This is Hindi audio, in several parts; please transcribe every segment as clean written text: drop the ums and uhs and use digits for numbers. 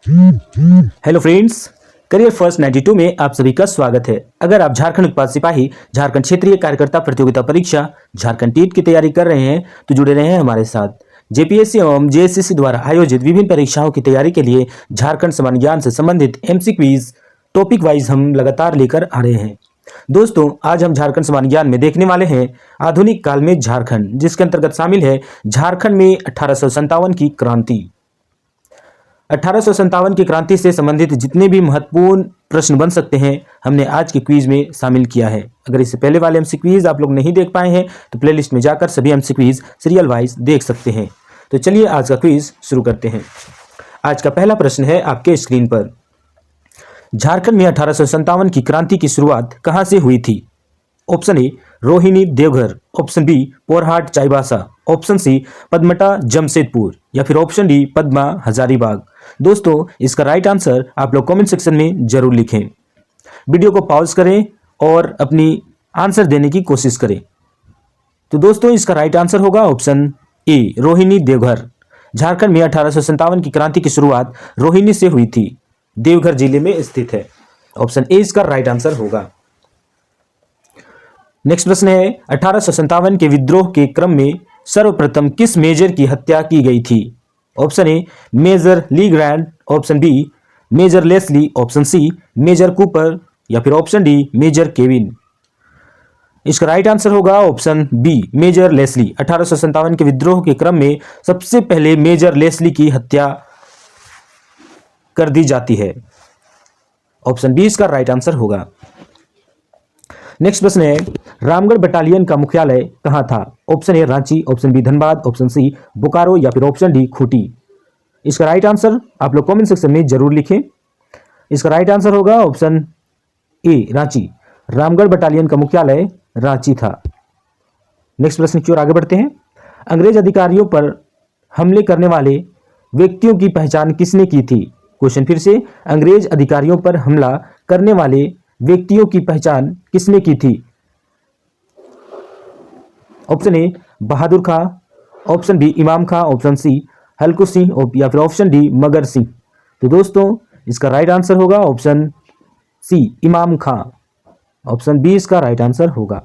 हेलो फ्रेंड्स, करियर फर्स्ट 92 में आप सभी का स्वागत है। अगर आप झारखंड उत्पाद सिपाही झारखंड क्षेत्रीय कार्यकर्ता प्रतियोगिता परीक्षा झारखंड टीट की तैयारी कर रहे हैं तो जुड़े रहे हैं हमारे साथ। जेपीएससी एवं जेएसएससी द्वारा आयोजित विभिन्न परीक्षाओं की तैयारी के लिए झारखंड समान ज्ञान से संबंधित एमसी क्वीज टॉपिक वाइज हम लगातार लेकर आ रहे हैं। दोस्तों, आज हम झारखंड समान ज्ञान में देखने वाले हैं आधुनिक काल में झारखंड, जिसके अंतर्गत शामिल है झारखंड में 1857 की क्रांति। 1857 की क्रांति से संबंधित जितने भी महत्वपूर्ण प्रश्न बन सकते हैं हमने आज के क्विज में शामिल किया है। अगर इससे पहले वाले एमसी क्विज आप लोग नहीं देख पाए हैं तो प्लेलिस्ट में जाकर सभी एमसी क्विज सीरियल वाइज देख सकते हैं। तो चलिए आज का क्विज शुरू करते हैं। आज का पहला प्रश्न है आपके स्क्रीन पर। झारखंड में 1857 की क्रांति की शुरुआत कहां से हुई थी? Option A Rohini Deoghar, option B Porahat Chaibasa, option C Padamta Jamshedpur या फिर ऑप्शन डी पद्मा हजारीबाग। दोस्तों, इसका राइट आंसर आप लोग कमेंट सेक्शन में जरूर लिखें। वीडियो को पॉज करें और अपनी आंसर देने की कोशिश करें। तो दोस्तों, इसका राइट आंसर होगा ऑप्शन ए रोहिणी देवघर। झारखंड में 1857 की क्रांति की शुरुआत रोहिणी से हुई थी, देवघर जिले में स्थित है। ऑप्शन ए इसका राइट आंसर होगा। नेक्स्ट प्रश्न है 1857 के विद्रोह के क्रम में सर्वप्रथम किस मेजर की हत्या की गई थी? Option a major Lee Grand, option b major Leslie, option c major Cooper या फिर ऑप्शन डी मेजर केविन। इसका राइट आंसर होगा ऑप्शन बी मेजर लेस्ली। 1857 के विद्रोह के क्रम में सबसे पहले मेजर लेस्ली की हत्या कर दी जाती है। ऑप्शन बी इसका राइट आंसर होगा। नेक्स्ट प्रश्न है रामगढ़ बटालियन का मुख्यालय कहां था? Option a Ranchi, option b Dhanbad, option c Bokaro या फिर ऑप्शन डी खूंटी। इसका राइट आंसर आप लोग कमेंट सेक्शन में जरूर लिखें। इसका राइट आंसर होगा option a Ranchi. Ramgarh battalion का मुख्यालय रांची था। नेक्स्ट प्रश्न की ओर आगे बढ़ते हैं। अंग्रेज अधिकारियों पर हमले करने वाले व्यक्तियों की पहचान किसने की थी? क्वेश्चन फिर से, अंग्रेज अधिकारियों पर हमला करने वाले व्यक्तियों की पहचान किसने की थी? Option a Bahadur Khan, option b Imam Khan, option सी हल्कू सिंह या फिर ऑप्शन डी मगर सिंह। तो दोस्तों, इसका राइट आंसर होगा ऑप्शन सी इमाम खां। ऑप्शन बी इसका राइट आंसर होगा।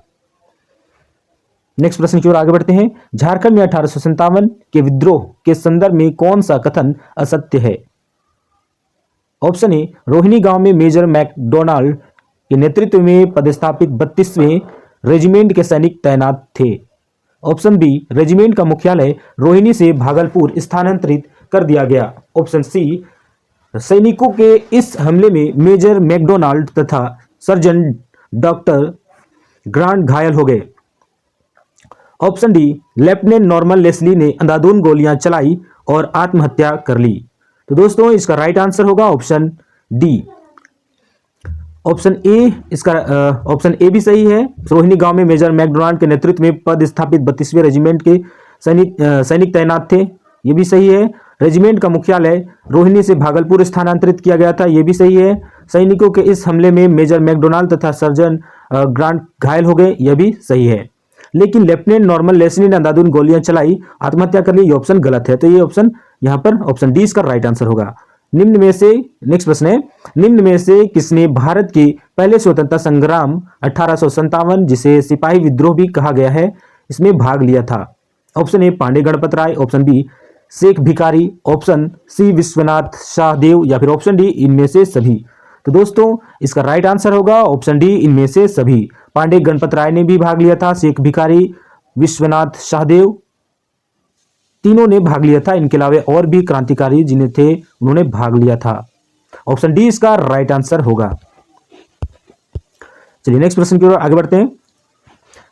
नेक्स्ट प्रश्न की ओर आगे बढ़ते हैं। झारखंड में 1857 के विद्रोह के संदर्भ में कौन सा कथन असत्य है? ऑप्शन ए रोहिणी गांव में मेजर मैकडोनाल्ड के नेतृत्व में पदस्थापित 32वें रेजिमेंट के सैनिक तैनात थे। ऑप्शन बी रेजिमेंट का मुख्यालय रोहिणी से भागलपुर स्थानांतरित कर दिया गया। ऑप्शन सी सैनिकों के इस हमले में मेजर मैकडोनाल्ड तथा सर्जन डॉक्टर ग्रांट घायल हो गए। Option d lieutenant Norman Leslie ने अंधाधुंध गोलियां चलाई और आत्महत्या कर ली। तो दोस्तों, इसका राइट आंसर होगा ऑप्शन डी। ऑप्शन ए इसका ऑप्शन ए भी सही है। रोहिणी गांव में मेजर मैकडोनाल्ड के नेतृत्व में पद स्थापित 32वें रेजिमेंट के सैनिक तैनात थे, ये भी सही है। रेजिमेंट का मुख्यालय रोहिणी से भागलपुर स्थानांतरित किया गया था, ये भी सही है। सैनिकों के इस हमले में मेजर मैकडोनाल्ड तथा सर्जन ग्रांट घायल हो गए, यह भी सही है। लेकिन लेफ्टिनेंट नॉर्मन लेस्ली ने अंधाधुंध गोलियां चलाई, आत्महत्या कर ली, ये ऑप्शन गलत है। तो ये ऑप्शन यहाँ पर ऑप्शन डी इसका राइट आंसर होगा। निम्न में से नेक्स्ट प्रश्न है, निम्न में से किसने भारत के पहले स्वतंत्रता संग्राम 1857 जिसे सिपाही विद्रोह भी कहा गया है इसमें भाग लिया था? Option a Pandey Ganpat Rai, option b Sheikh Bhikhari, option सी विश्वनाथ शाहदेव या फिर ऑप्शन डी इनमें से सभी। तो दोस्तों, इसका राइट आंसर होगा ऑप्शन डी इनमें से सभी। पांडे गणपत राय ने भी भाग लिया था, शेख भिखारी, विश्वनाथ शाहदेव, तीनों ने भाग लिया था। इनके अलावा और भी क्रांतिकारी जिन्हें थे उन्होंने भाग लिया था। ऑप्शन डी इसका राइट आंसर होगा। चलिए नेक्स्ट प्रश्न की ओर आगे बढ़ते हैं।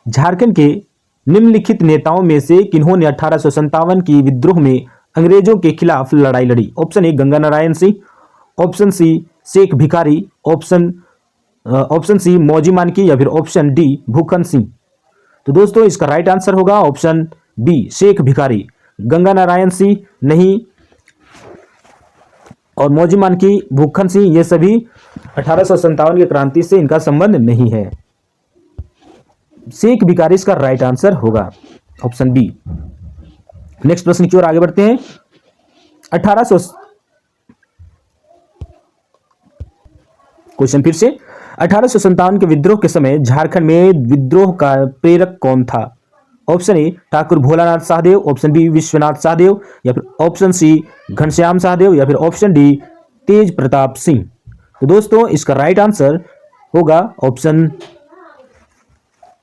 झारखंड के निम्नलिखित नेताओं में से किन्होंने 1857 की विद्रोह में अंग्रेजों के खिलाफ लड़ाई लड़ी? Option a Ganga Narayan Singh, option c Sheikh Bhikhari, option सी मौजी मानकी या फिर ऑप्शन डी भूखन सिंह। तो दोस्तों, इसका राइट आंसर होगा ऑप्शन बी शेख भिखारी। गंगा नारायण सिंह नहीं और मौजी मानकी, भूखन सिंह, ये सभी 1857 की क्रांति से इनका संबंध नहीं है। शेख भिखारी इसका राइट आंसर होगा, ऑप्शन बी। नेक्स्ट प्रश्न की ओर आगे बढ़ते हैं। क्वेश्चन फिर से, 1857 के विद्रोह के समय झारखंड में विद्रोह का प्रेरक कौन था? Option a Thakur Bholanath Shahdeo, option b Vishwanath Shahdeo, या फिर ऑप्शन सी घनश्याम शाहदेव, या फिर ऑप्शन डी तेज प्रताप सिंह। तो दोस्तों इसका राइट आंसर होगा ऑप्शन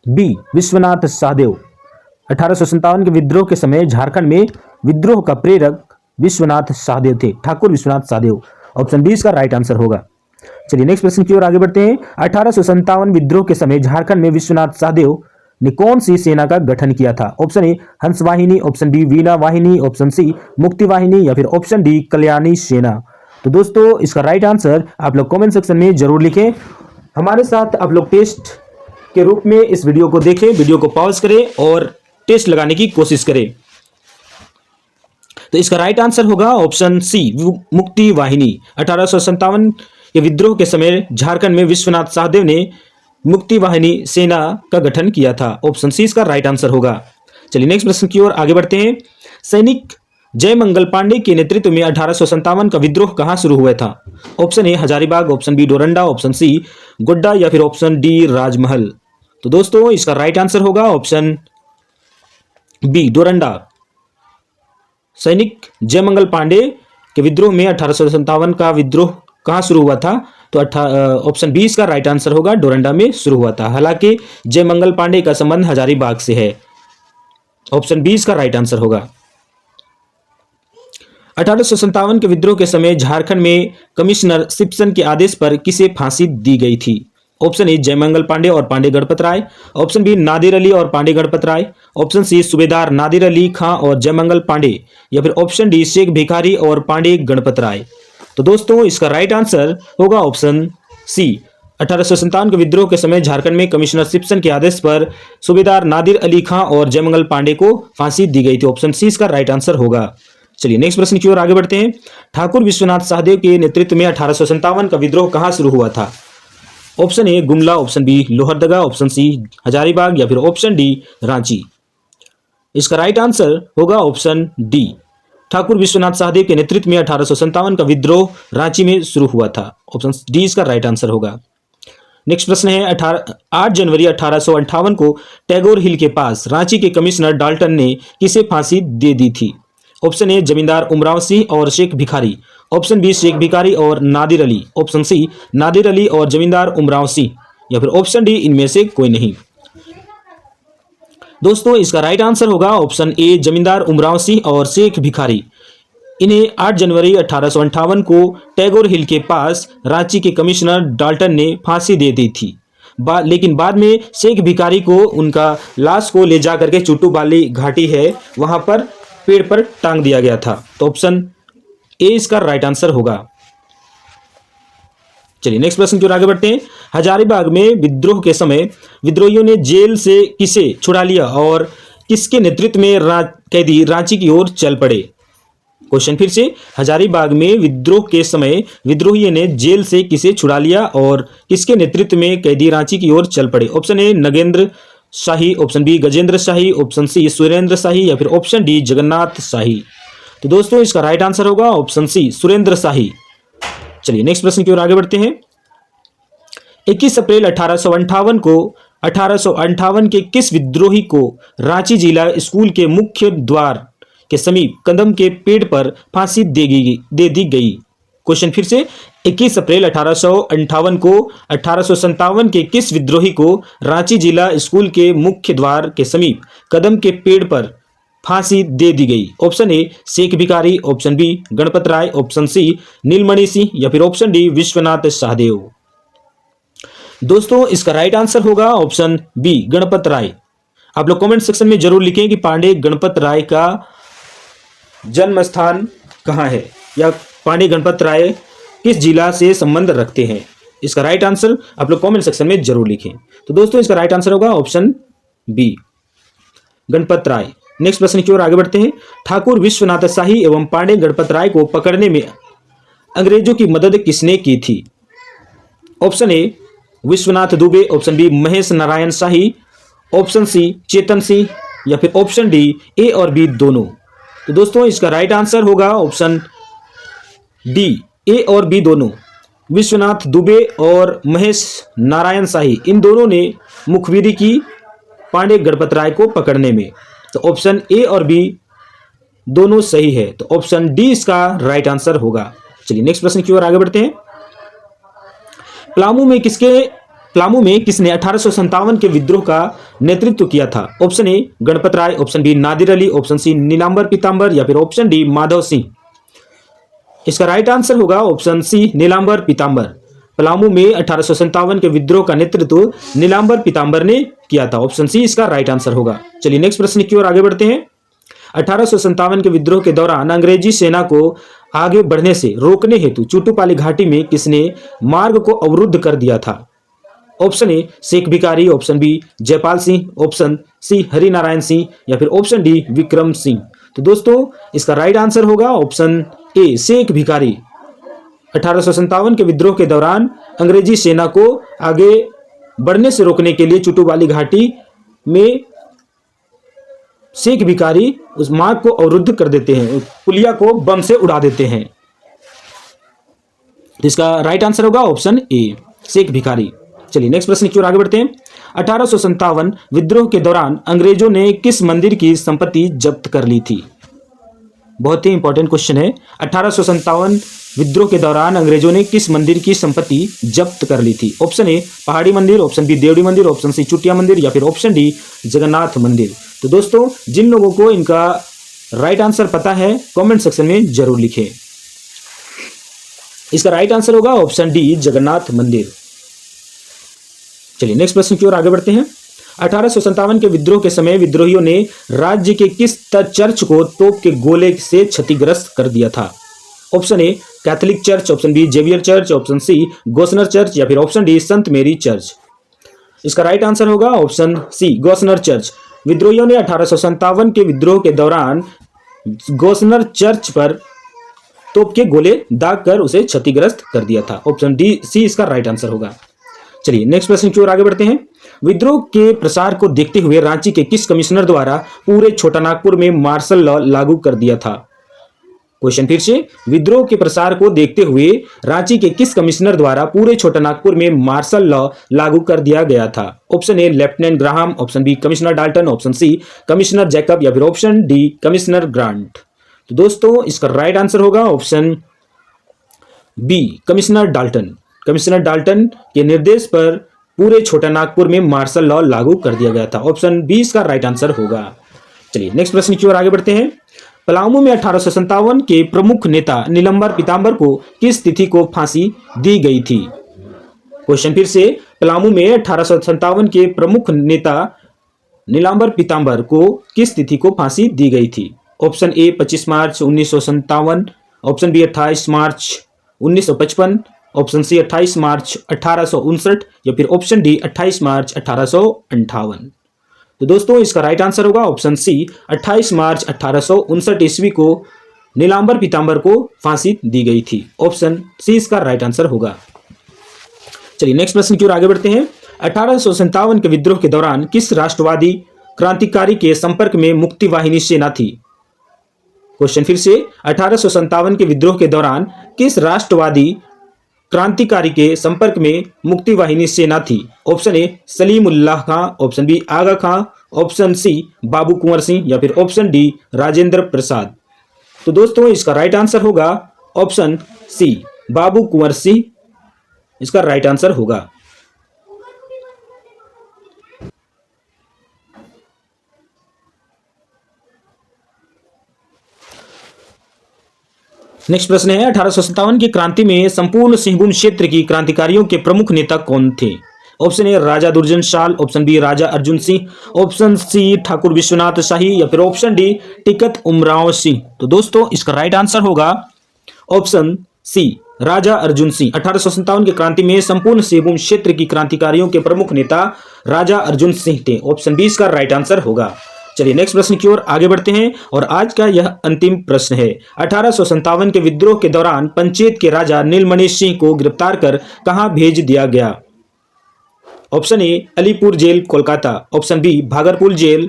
बी विश्वनाथ शाहदेव। 1857 के विद्रोह के समय झारखंड में विद्रोह का प्रेरक विश्वनाथ शाहदेव थे, ठाकुर विश्वनाथ शाहदेव। ऑप्शन बी इसका राइट आंसर होगा। चलिए नेक्स्ट प्रश्न की ओर आगे बढ़ते हैं। 1857 विद्रोह के समय झारखंड में विश्वनाथ शाहदेव ने कौन सी सेना का गठन किया था? ऑप्शन ए हंस वाहिनी, ऑप्शन बी वीणा वाहिनी, ऑप्शन सी मुक्ति वाहिनी, या फिर ऑप्शन डी कल्याणी सेना। तो दोस्तों इसका राइट आंसर आप लोग कमेंट सेक्शन में जरूर लिखें। हमारे साथ आप लोग टेस्ट के रूप में इस वीडियो को देखें, वीडियो को पॉज करें और टेस्ट लगाने की कोशिश करें। तो इसका राइट आंसर होगा ऑप्शन सी मुक्ति वाहिनी। 1857 के विद्रोह के समय झारखंड में विश्वनाथ शाहदेव ने मुक्ति वाहिनी सेना का गठन किया था। ऑप्शन सी इसका राइट आंसर होगा। चलिए नेक्स्ट प्रश्न की ओर आगे बढ़ते हैं। सैनिक जयमंगल पांडे के नेतृत्व में 1857 का विद्रोह कहां शुरू हुआ था? Option a Hazaribagh, option b Doranda, option c Godda, या फिर ऑप्शन डी राजमहल। तो दोस्तों इसका राइट आंसर होगा ऑप्शन बी डोरंडा। सैनिक जयमंगल पांडे के विद्रोह में 1857 का विद्रोह कहां शुरू हुआ था? तो ऑप्शन बी इसका राइट आंसर होगा, डोरंडा में शुरू हुआ था। हालांकि जयमंगल पांडे का संबंध हजारीबाग से है। ऑप्शन बी इसका राइट आंसर होगा। 1857 के विद्रोह के समय झारखंड में कमिश्नर सिप्सन के आदेश पर किसे फांसी दी गई थी? ऑप्शन ए जयमंगल पांडे और पांडे गणपत राय, ऑप्शन बी नादिर अली और पांडे गणपत राय, ऑप्शन सी सूबेदार नादिर अली खां और जयमंगल पांडे, या फिर ऑप्शन डी शेख भिखारी और पांडे गणपत राय। तो दोस्तों इसका राइट आंसर होगा ऑप्शन सी। 1857 के विद्रोह के समय झारखंड में कमिश्नर सिप्सन के आदेश पर सूबेदार नादिर अली खां और जयमंगल पांडे को फांसी दी गई थी। ऑप्शन सी इसका राइट आंसर होगा। चलिए नेक्स्ट प्रश्न की ओर आगे बढ़ते हैं। ठाकुर विश्वनाथ शाहदेव के नेतृत्व में 1857 का विद्रोह कहां शुरू हुआ था? Option A Gumla, option B Lohardaga, option C Hazaribagh, या फिर ऑप्शन डी रांची। इसका राइट आंसर होगा ऑप्शन डी। ठाकुर विश्वनाथ शाहदेव के नेतृत्व में 1857 का विद्रोह रांची में शुरू हुआ था। ऑप्शन डी इसका राइट आंसर होगा। नेक्स्ट प्रश्न है 8 जनवरी 1858 को टैगोर हिल के पास रांची के कमिश्नर डाल्टन ने किसे फांसी दे दी थी? ऑप्शन ए जमींदार उमराव सिंह और शेख भिखारी, ऑप्शन बी शेख भिखारी और नादिर अली, ऑप्शन सी नादिर अली और जमींदार उमराव सिंह, या फिर ऑप्शन डी इनमें से कोई नहीं। दोस्तों इसका राइट आंसर होगा ऑप्शन ए जमींदार उमराव सिंह और शेख भिखारी। इन्हें 8 जनवरी 1858 को टैगोर हिल के पास रांची के कमिश्नर डाल्टन ने फांसी दे दी थी। लेकिन बाद में शेख भिखारी को उनका लाश को ले जा करके चुट्टू वाली घाटी है वहां पर पेड़ पर टांग दिया गया था। तो ऑप्शन ए इसका राइट आंसर होगा। चलिए नेक्स्ट प्रश्न की ओर आगे बढ़ते हैं। हजारीबाग में विद्रोह के समय विद्रोहियों ने जेल से किसे छुड़ा लिया और किसके नेतृत्व में कैदी रांची की ओर चल पड़े? क्वेश्चन फिर से, हजारीबाग में विद्रोह के समय विद्रोहियों ने जेल से किसे छुड़ा लिया और किसके नेतृत्व में कैदी रांची की ओर चल पड़े? Option A Nagendra Shahi, option B Gajendra Shahi, option C Surendra Shahi, या फिर ऑप्शन डी जगन्नाथ शाही। तो दोस्तों इसका राइट आंसर होगा ऑप्शन सी सुरेंद्र शाही। चलिए नेक्स्ट प्रश्न की ओर आगे बढ़ते हैं। 21 अप्रैल 1858 को 1858 के किस विद्रोही को रांची जिला स्कूल के मुख्य द्वार के समीप कदम के पेड़ पर फांसी दे दी गई? क्वेश्चन फिर से, 21 अप्रैल 1858 को 1857 के किस विद्रोही को रांची जिला स्कूल के मुख्य द्वार के समीप कदम के पेड़ पर फांसी दे दी गई? Option A Sheikh Bhikhari, option B Ganpat Rai, option C नीलमणि सिंह, या फिर ऑप्शन डी विश्वनाथ शाहदेव। दोस्तों इसका राइट आंसर होगा ऑप्शन बी गणपत राय। आप लोग कमेंट सेक्शन में जरूर लिखें कि पांडे गणपत राय का जन्म स्थान कहां है, या पांडे गणपत राय किस जिला से संबंध रखते हैं। इसका राइट आंसर आप लोग कमेंट सेक्शन में जरूर लिखें। तो दोस्तों इसका राइट आंसर होगा ऑप्शन बी गणपत राय। नेक्स्ट प्रश्न की ओर आगे बढ़ते हैं। ठाकुर विश्वनाथ शाही एवं पांडे गणपत राय को पकड़ने में अंग्रेजों की मदद किसने की थी? Option A Vishwanath Dubey, option B Mahesh Narayan Shahi, option C Chetan Singh, या फिर ऑप्शन डी ए और बी दोनों। तो दोस्तों इसका राइट आंसर होगा ऑप्शन डी ए और बी दोनों। विश्वनाथ दुबे और महेश नारायण शाही, इन दोनों ने मुखबिरी की पांडे गणपत राय को पकड़ने में। तो ऑप्शन ए और बी दोनों सही है, तो ऑप्शन डी इसका राइट आंसर होगा। चलिए नेक्स्ट प्रश्न की ओर आगे बढ़ते हैं। प्लामू में किसने 1857 के विद्रोह का नेतृत्व किया था? Option A Ganpat Rai, option B Nadir Ali, option C Nilambar Pitambar या फिर ऑप्शन डी माधव सिंह। इसका राइट आंसर होगा ऑप्शन सी नीलांबर पीतांबर। पलामू में 1857 के विद्रोह का नेतृत्व नीलांबर पीतांबर ने किया था। ऑप्शन सी इसका राइट आंसर होगा। चलिए नेक्स्ट प्रश्न की ओर आगे बढ़ते हैं। 1857 के विद्रोह के दौरान अंग्रेजी सेना को आगे बढ़ने से रोकने हेतु चूटूपाली घाटी में किसने मार्ग को अवरुद्ध कर दिया था? Option A Sheikh Bhikari, option B Jaipal Singh, option C Harinarayan Singh या फिर ऑप्शन डी विक्रम सिंह। तो दोस्तों इसका राइट आंसर होगा ऑप्शन ए शेख भिकारी। 1857 के विद्रोह के दौरान अंग्रेजी सेना को आगे बढ़ने से रोकने के लिए चूटूपाली घाटी में शेख भिकारी उस मार्ग को अवरुद्ध कर देते हैं, पुलिया को बम से उड़ा देते हैं। तो इसका राइट आंसर होगा ऑप्शन ए शेख भिकारी। चलिए नेक्स्ट प्रश्न की ओर आगे बढ़ते हैं। 1857 विद्रोह के दौरान अंग्रेजों ने किस मंदिर की संपत्ति जब्त कर ली थी? बहुत ही इंपॉर्टेंट क्वेश्चन है। 1857 विद्रोह के दौरान अंग्रेजों ने किस मंदिर की संपत्ति जब्त कर ली थी? ऑप्शन ए पहाड़ी मंदिर, ऑप्शन बी देवड़ी मंदिर, ऑप्शन सी चुटिया मंदिर या फिर ऑप्शन डी जगन्नाथ मंदिर। तो दोस्तों जिन लोगों को इनका राइट आंसर पता है कमेंट सेक्शन में जरूर लिखें। इसका राइट आंसर होगा ऑप्शन डी जगन्नाथ मंदिर। चलिए नेक्स्ट प्रश्न की ओर आगे बढ़ते हैं। 1857 के विद्रोह के समय विद्रोहियों ने राज्य के किस चर्च को तोप के गोले से क्षतिग्रस्त कर दिया था? Option A Catholic church, option B Xavier church, option C Gosner church या फिर ऑप्शन डी संत मेरी चर्च। इसका राइट आंसर होगा ऑप्शन सी गोस्नर चर्च। विद्रोहियों ने 1857 के विद्रोह के दौरान गोस्नर चर्च पर तोप के गोले दागकर उसे क्षतिग्रस्त कर दिया था। ऑप्शन डी सी इसका राइट आंसर होगा। चलिए नेक्स्ट प्रश्न की ओर आगे बढ़ते हैं। विद्रोह के प्रसार को देखते हुए रांची के किस कमिश्नर द्वारा पूरे छोटा नागपुर में मार्शल लॉ लागू कर दिया था? क्वेश्चन फिर से, विद्रोह के प्रसार को देखते हुए रांची के किस कमिश्नर द्वारा पूरे छोटा नागपुर में मार्शल लॉ लागू कर दिया गया था? Option A lieutenant Graham, option B commissioner Dalton, option C commissioner Jacob या फिर ऑप्शन डी कमिश्नर ग्रांट। तो दोस्तों इसका राइट आंसर होगा option B commissioner Dalton. Commissioner Dalton के निर्देश पर पूरे छोटा नागपुर में मार्शल लॉ लागू कर दिया गया था। ऑप्शन बी इसका राइट आंसर होगा। चलिए नेक्स्ट प्रश्न की ओर आगे बढ़ते हैं। पलामू में 1857 के प्रमुख नेता नीलंबर पीतांबर को किस तिथि को फांसी दी गई थी? क्वेश्चन फिर से, पलामू में 1857 के प्रमुख नेता नीलांबर पीतांबर को किस तिथि को फांसी दी गई थी? Option A 25 March 1957, option B 28 March 1955, option C 28 March 1859 या फिर ऑप्शन डी 28 मार्च 1858। तो दोस्तों इसका राइट आंसर होगा ऑप्शन सी 28 मार्च 1859 ईस्वी को नीलांबर पीतांबर को फांसी दी गई थी। ऑप्शन सी इसका राइट आंसर होगा। चलिए नेक्स्ट प्रश्न की ओर आगे बढ़ते हैं। 1857 के विद्रोह के दौरान किस राष्ट्रवादी क्रांतिकारी के संपर्क में मुक्ति वाहिनी सेना थी? क्वेश्चन फिर से, 1857 के विद्रोह के दौरान किस राष्ट्रवादी क्रांतिकारी के संपर्क में मुक्ति वाहिनी सेना थी? Option A Salimullah Khan, option B Aga Khan, option C Babu Kunwar Singh या फिर ऑप्शन डी राजेंद्र प्रसाद। तो दोस्तों इसका राइट आंसर होगा ऑप्शन सी बाबू कुंवर सिंह इसका राइट आंसर होगा। नेक्स्ट प्रश्न है, 1857 की क्रांति में संपूर्ण सिंहभूम क्षेत्र की क्रांतिकारियों के प्रमुख नेता कौन थे? ऑप्शन ए राजा दुर्जन शाल, ऑप्शन बी राजा अर्जुन सिंह, ऑप्शन सी ठाकुर विश्वनाथ शाही या फिर option D ticket Umrao Singh. तो दोस्तों इसका राइट आंसर होगा ऑप्शन सी राजा अर्जुन सिंह। 1857 की क्रांति में संपूर्ण सिंहभूम क्षेत्र की क्रांतिकारियों के प्रमुख नेता राजा अर्जुन सिंह थे। ऑप्शन बी इसका राइट आंसर होगा। चलिए नेक्स्ट प्रश्न की ओर आगे बढ़ते हैं और आज का यह अंतिम प्रश्न है। 1857 के विद्रोह के दौरान पंचेत के राजा नीलमणि सिंह को गिरफ्तार कर कहां भेज दिया गया? Option A Alipur jail Kolkata, option B Bhagalpur jail,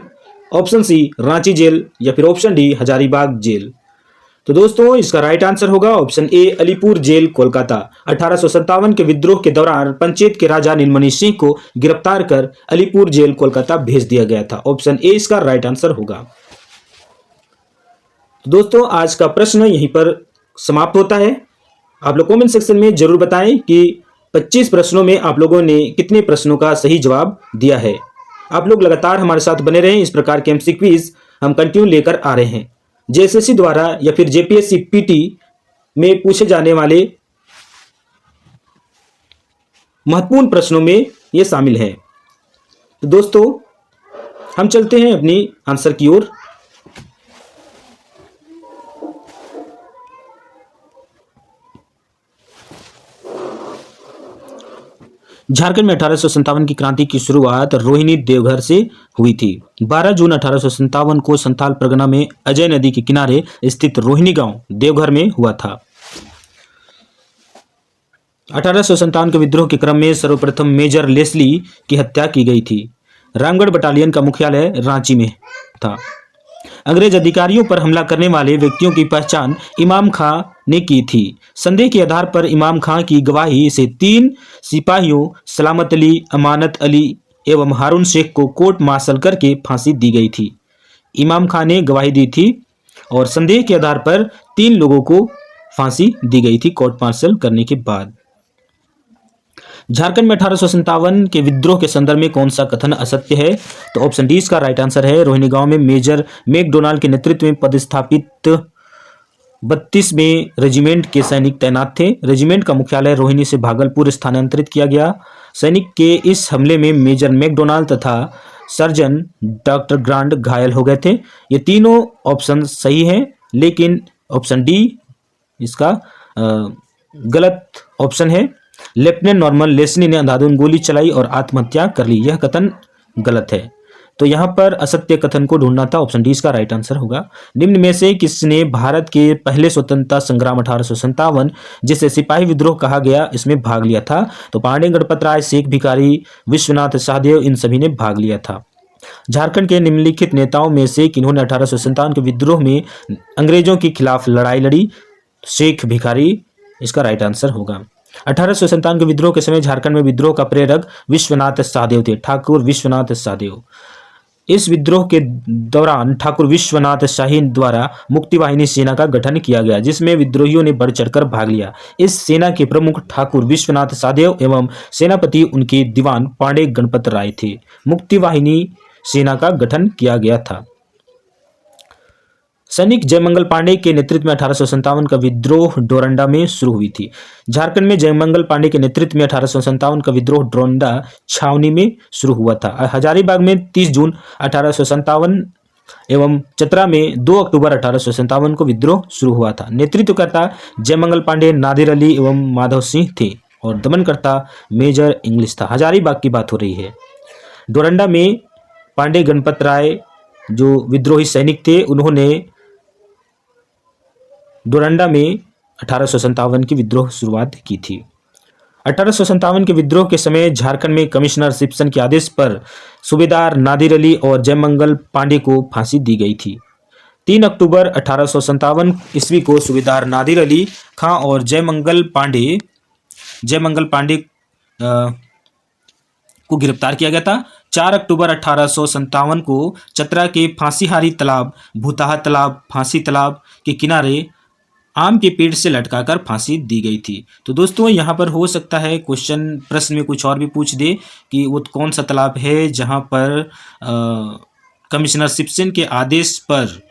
option C Ranchi jail या फिर ऑप्शन डी हजारीबाग जेल। तो दोस्तों इसका राइट आंसर होगा option A Alipur jail Kolkata. 1857 के विद्रोह के दौरान पंचेत के राजा नीलमणि सिंह को गिरफ्तार कर अलीपुर जेल कोलकाता भेज दिया गया था। ऑप्शन ए इसका राइट आंसर होगा। तो दोस्तों आज का प्रश्न यहीं पर समाप्त होता है। आप लोग कमेंट सेक्शन में जरूर बताएं कि 25 प्रश्नों में आप लोगों ने कितने प्रश्नों का सही जवाब दिया है। आप लोग लगातार हमारे साथ बने रहें, इस प्रकार के एमसी क्विज हम कंटिन्यू लेकर आ रहे हैं। जेएसएससी द्वारा या फिर जेपीएससी पीटी में पूछे जाने वाले महत्वपूर्ण प्रश्नों में ये शामिल है। तो दोस्तों हम चलते हैं अपनी आंसर की ओर। झारखंड में 1857 की क्रांति की शुरुआत रोहिणी देवघर से हुई थी। 12 जून 1857 को संथाल परगना में अजय नदी के किनारे स्थित रोहिणी गांव देवघर में हुआ था। 1857 के विद्रोह के क्रम में सर्वप्रथम मेजर लेस्ली की हत्या की गई थी। रामगढ़ बटालियन का मुख्यालय रांची में था। अंग्रेज अधिकारियों पर हमला करने वाले व्यक्तियों की पहचान इमाम खां ने की थी। संदेह के आधार पर इमाम खां की गवाही से 3 सिपाहियों सलामत अली, अमानत अली एवं हारून शेख को कोर्ट मार्शल करके फांसी दी गई थी। इमाम खां ने गवाही दी थी और संदेह के आधार पर 3 लोगों को फांसी दी गई थी कोर्ट मार्शल करने के बाद। झारखंड में 1857 के विद्रोह के संदर्भ में कौन सा कथन असत्य है? तो ऑप्शन डी इसका राइट आंसर है। रोहिणी गांव में मेजर मैकडोनाल्ड के नेतृत्व में पदस्थापित 32वें रेजिमेंट के सैनिक तैनात थे। रेजिमेंट का मुख्यालय रोहिणी से भागलपुर स्थानांतरित किया गया। सैनिक के इस हमले में मेजर मैकडोनाल्ड तथा सर्जन डॉक्टर ग्रांड घायल हो गए थे। ये तीनों ऑप्शन सही है, लेकिन ऑप्शन डी इसका गलत ऑप्शन है। लेफ्टिनेंट नॉर्मन लेस्ली ने अंधाधुंध गोली चलाई और आत्महत्या कर ली, यह कथन गलत है। तो यहां पर असत्य कथन को ढूंढना था। ऑप्शन डी इसका राइट आंसर होगा। निम्न में से किसने भारत के पहले स्वतंत्रता संग्राम 1857 जिसे सिपाही विद्रोह कहा गया इसमें भाग लिया था? तो पांडे, गणपत राय, शेख भिखारी, विश्वनाथ सहदेव, इन सभी ने भाग लिया था। झारखंड के निम्नलिखित नेताओं में से किन्होंने 1857 के विद्रोह में अंग्रेजों के खिलाफ लड़ाई लड़ी? शेख भिखारी इसका राइट आंसर होगा। 1857 के विद्रोह के समय झारखंड में विद्रोह का प्रेरक विश्वनाथ सहदेव थे, ठाकुर विश्वनाथ सहदेव। इस विद्रोह के दौरान ठाकुर विश्वनाथ शाही द्वारा मुक्ति वाहिनी सेना का गठन किया गया, जिसमें विद्रोहियों ने बढ़ चढ़कर भाग लिया। इस सेना के प्रमुख ठाकुर विश्वनाथ सहदेव एवं सेनापति उनके दीवान पांडे गणपत राय थे। मुक्ति वाहिनी सेना का गठन किया गया था। सैनिक जयमंगल पांडे के नेतृत्व में 1857 का विद्रोह डोरंडा में शुरू हुई थी। झारखंड में जयमंगल पांडे के नेतृत्व में 1857 का विद्रोह डोरंडा छावनी में शुरू हुआ था। हजारीबाग में 30 जून 1857 एवं चतरा में 2 अक्टूबर 1857 को विद्रोह शुरू हुआ था। नेतृत्वकर्ता जयमंगल पांडे, नादिर अली एवं माधव सिंह थे और दमनकर्ता मेजर इंग्लिश था। हजारीबाग की बात हो रही है। डोरंडा में पांडे गणपत राय जो विद्रोही सैनिक थे, उन्होंने डोरंडा में 1857 की विद्रोह शुरुआत की थी। 1857 के विद्रोह के समय झारखंड में कमिश्नर सिप्सन के आदेश पर सूबेदार नादिर अली और जयमंगल पांडे को फांसी दी गई थी। 3 अक्टूबर 1857 ईस्वी को सूबेदार नादिर अली खां और जयमंगल पांडे को गिरफ्तार किया गया था। 4 अक्टूबर 1857 को चतरा के फांसीहारी तालाब, भूताहा तालाब, फांसी तालाब के किनारे आम के पेड़ से लटकाकर फांसी दी गई थी। तो दोस्तों यहाँ पर हो सकता है क्वेश्चन प्रश्न में कुछ और भी पूछ दे कि वो कौन सा तालाब है जहाँ पर कमिश्नर सिप्सन के आदेश पर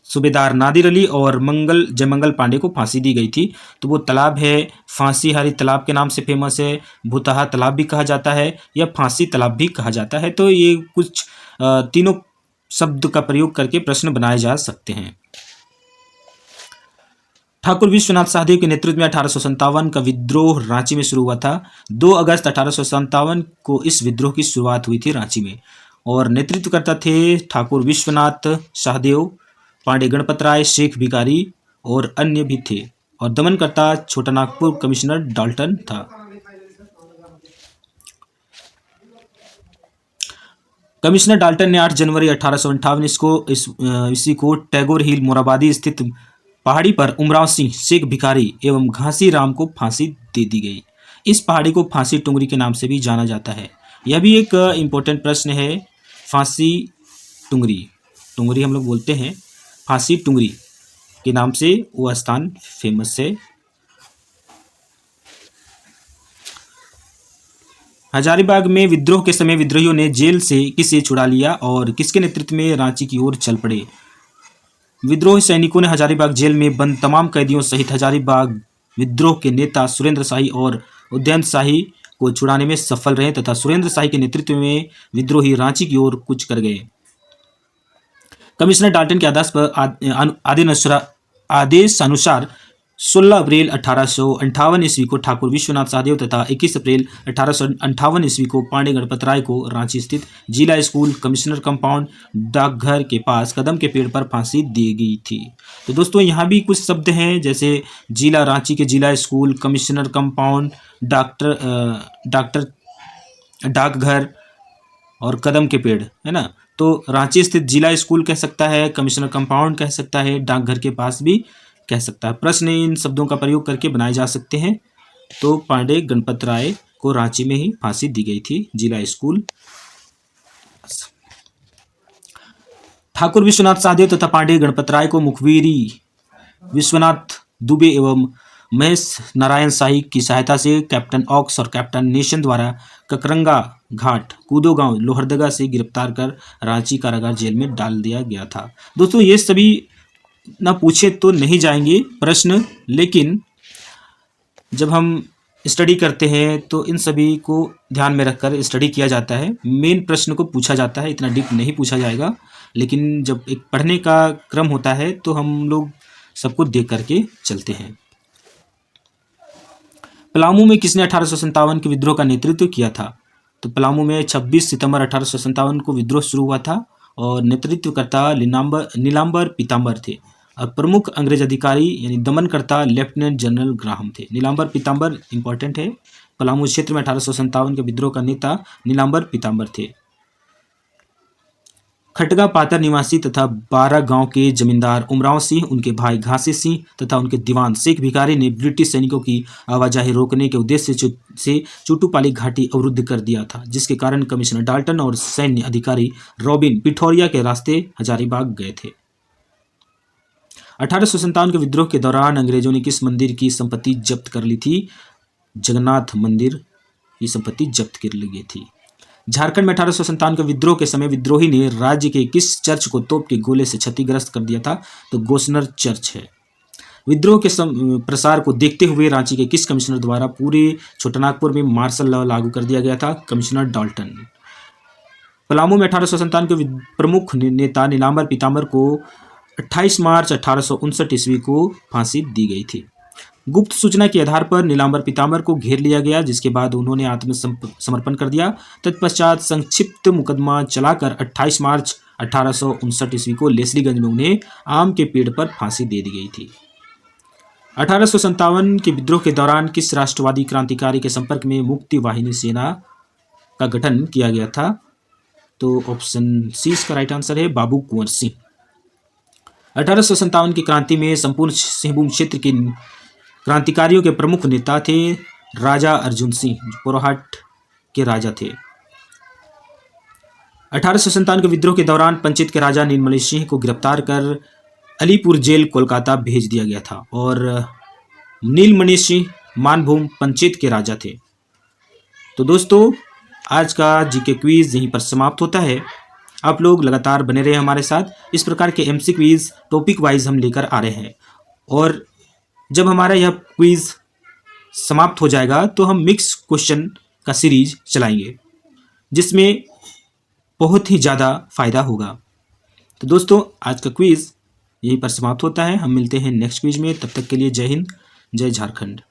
सूबेदार नादिर अली और जयमंगल पांडे को फांसी दी गई थी। तो वो तालाब है फांसीहारी तालाब के नाम से फेमस है, भूताहा तालाब भी कहा जाता है या फांसी तालाब भी कहा जाता है। तो ये कुछ तीनों शब्द का प्रयोग करके प्रश्न बनाए जा सकते हैं। ठाकुर विश्वनाथ सहदेव के नेतृत्व में 1857 का विद्रोह रांची में शुरू हुआ था। 2 अगस्त 1857 को इस विद्रोह की शुरुआत हुई थी रांची में और नेतृत्वकर्ता थे ठाकुर विश्वनाथ सहदेव, पांडे गणपत राय, शेख भिखारी और अन्य भी थे और दमनकर्ता छोटा नागपुर कमिश्नर डाल्टन था। कमिश्नर डाल्टन ने 8 जनवरी 1858 ईस्वी को टैगोर हिल मोराबादी स्थित पहाड़ी पर उमराव सिंह, शेख भिखारी एवं घासी राम को फांसी दे दी गई। इस पहाड़ी को फांसी टुंगरी के नाम से भी जाना जाता है। यह भी एक इम्पोर्टेंट प्रश्न है। फांसी टुंगरी, टुंगरी हम लोग बोलते हैं, फांसी टुंगरी के नाम से वह स्थान फेमस है। हजारीबाग में विद्रोह के समय विद्रोहियों ने जेल से किसे छुड़ा लिया और किसके नेतृत्व में रांची की ओर चल पड़े? विद्रोही सैनिकों ने हजारीबाग जेल में बंद तमाम कैदियों सहित हजारीबाग विद्रोह के नेता सुरेंद्र शाही और उदयंत शाही को छुड़ाने में सफल रहे तथा सुरेंद्र शाही के नेतृत्व में विद्रोही रांची की ओर कूच कर गए। कमिश्नर डाल्टन के आदेशानुसार 16 अप्रैल 1858 ईस्वी को ठाकुर विश्वनाथ सहदेव तथा 21 अप्रैल 1858 ईस्वी को पांडे गणपत राय को रांची स्थित जिला स्कूल, कमिश्नर कंपाउंड, डाकघर के पास कदम के पेड़ पर फांसी दी गई थी। तो दोस्तों यहाँ भी कुछ शब्द हैं, जैसे जिला रांची के जिला स्कूल, कमिश्नर कंपाउंड, डाकघर और कदम के पेड़, है ना। तो रांची स्थित जिला स्कूल कह सकता है, कमिश्नर कंपाउंड कह सकता है, डाकघर के पास भी कह सकता है। प्रश्न इन शब्दों का प्रयोग करके बनाए जा सकते हैं। तो पांडे गणपत राय को रांची में ही फांसी दी गई थी, जिला स्कूल। ठाकुर विश्वनाथ सहदेव तथा पांडे गणपत राय को मुखबिरी विश्वनाथ दुबे एवं महेश नारायण शाही की सहायता से कैप्टन ऑक्स और कैप्टन नेशन द्वारा ककरंगा घाट, कूदो गांव, लोहरदगा से गिरफ्तार कर रांची कारागार जेल में डाल दिया गया था। दोस्तों ये सभी ना पूछे तो नहीं जाएंगे प्रश्न, लेकिन जब हम स्टडी करते हैं तो इन सभी को ध्यान में रखकर स्टडी किया जाता है। मेन प्रश्न को पूछा जाता है, इतना डीप नहीं पूछा जाएगा, लेकिन जब एक पढ़ने का क्रम होता है तो हम लोग सबको देख करके चलते हैं। पलामू में किसने 1857 के विद्रोह का नेतृत्व किया था? तो पलामू में 26 सितंबर 1857 को विद्रोह शुरू हुआ था और नेतृत्वकर्ता नीलांबर पीताम्बर थे और प्रमुख अंग्रेज अधिकारी यानी दमनकर्ता लेफ्टिनेंट जनरल ग्राहम थे। नीलांबर पीताम्बर इंपॉर्टेंट है। पलामू क्षेत्र में 1857 के विद्रोह का नेता नीलांबर पीताम्बर थे। खटगा पातर निवासी तथा 12 गांव के जमींदार उमराव सिंह, उनके भाई घासी सिंह तथा उनके दीवान शेख भिखारी ने ब्रिटिश सैनिकों की आवाजाही रोकने के उद्देश्य से चूटूपाली घाटी अवरुद्ध कर दिया था, जिसके कारण कमिश्नर डाल्टन और सैन्य अधिकारी रॉबिन पिठौरिया के रास्ते हजारीबाग गए थे। 1857 के विद्रोह के दौरान अंग्रेजों ने किस मंदिर की संपत्ति जब्त कर ली थी? जगन्नाथ मंदिर की संपत्ति जब्त कर ली गई थी। झारखंड में 1857 के विद्रोह के समय विद्रोही ने राज्य के किस चर्च को तोप के गोले से क्षतिग्रस्त कर दिया था? तो गोसनर चर्च है। विद्रोह के प्रसार को देखते हुए रांची के किस कमिश्नर द्वारा पूरे छोटानागपुर में मार्शल लॉ लागू कर दिया गया था? Commissioner Dalton. पलामू में 1857 के प्रमुख नेता नीलांबर पीताम्बर को 28 मार्च 1859 ईस्वी को फांसी दी गई थी। गुप्त सूचना के आधार पर नीलांबर पीताम्बर को घेर लिया गया, जिसके बाद उन्होंने आत्मसमर्पण कर दिया। तत्पश्चात संक्षिप्त मुकदमा चलाकर 28 मार्च 1859 ईस्वी को लेस्लीगंज में उन्हें आम के पेड़ पर फांसी दे दी गई थी। 1857 के विद्रोह के दौरान किस राष्ट्रवादी क्रांतिकारी के संपर्क में मुक्ति वाहिनी सेना का गठन किया गया था? तो ऑप्शन सी इसका राइट आंसर है, बाबू कुंवर सिंह। 1857 की क्रांति में संपूर्ण सिंहभूम क्षेत्र के क्रांतिकारियों के प्रमुख नेता थे राजा अर्जुन सिंह, पोरहट के राजा थे। 1857 के विद्रोह के दौरान पंचित के राजा नीलमणि सिंह को गिरफ्तार कर अलीपुर जेल कोलकाता भेज दिया गया था और नीलमणि सिंह मानभूम पंचित के राजा थे। तो दोस्तों आज का जीके क्विज यहीं पर समाप्त होता है। आप लोग लगातार बने रहे हमारे साथ। इस प्रकार के एमसी क्विज टॉपिक वाइज हम लेकर आ रहे हैं और जब हमारा यह क्विज समाप्त हो जाएगा तो हम मिक्स क्वेश्चन का सीरीज चलाएंगे, जिसमें बहुत ही ज़्यादा फायदा होगा। तो दोस्तों आज का क्विज यहीं पर समाप्त होता है। हम मिलते हैं नेक्स्ट क्विज में, तब तक के लिए जय हिंद, जय झारखंड।